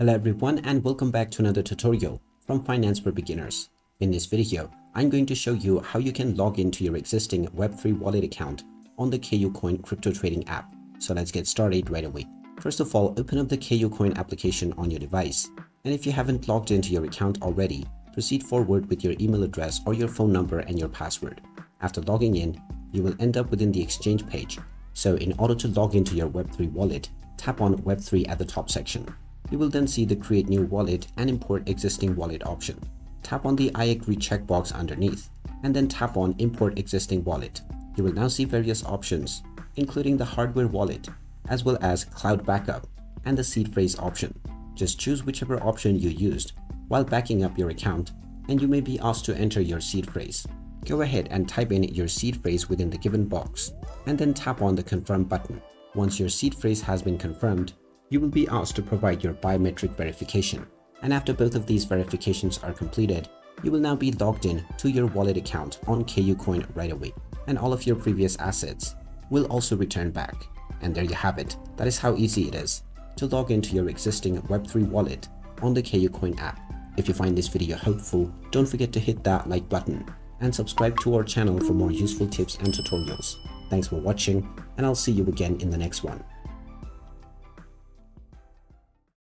Hello everyone and welcome back to another tutorial from Finance for Beginners. In this video, I'm going to show you how you can log into your existing Web3 wallet account on the KuCoin crypto trading app. So let's get started right away. First of all, open up the KuCoin application on your device. And if you haven't logged into your account already, proceed forward with your email address or your phone number and your password. After logging in, you will end up within the exchange page. So in order to log into your Web3 wallet, tap on Web3 at the top section. You will then see the Create New Wallet and Import Existing Wallet option. Tap on the I agree checkbox underneath and then tap on Import Existing Wallet. You will now see various options, including the hardware wallet, as well as cloud backup and the seed phrase option. Just choose whichever option you used while backing up your account, and you may be asked to enter your seed phrase. Go ahead and type in your seed phrase within the given box and then tap on the Confirm button. Once your seed phrase has been confirmed, you will be asked to provide your biometric verification. And after both of these verifications are completed, you will now be logged in to your wallet account on KuCoin right away. And all of your previous assets will also return back. And there you have it. That is how easy it is to log into your existing Web3 wallet on the KuCoin app. If you find this video helpful, don't forget to hit that like button and subscribe to our channel for more useful tips and tutorials. Thanks for watching, and I'll see you again in the next one.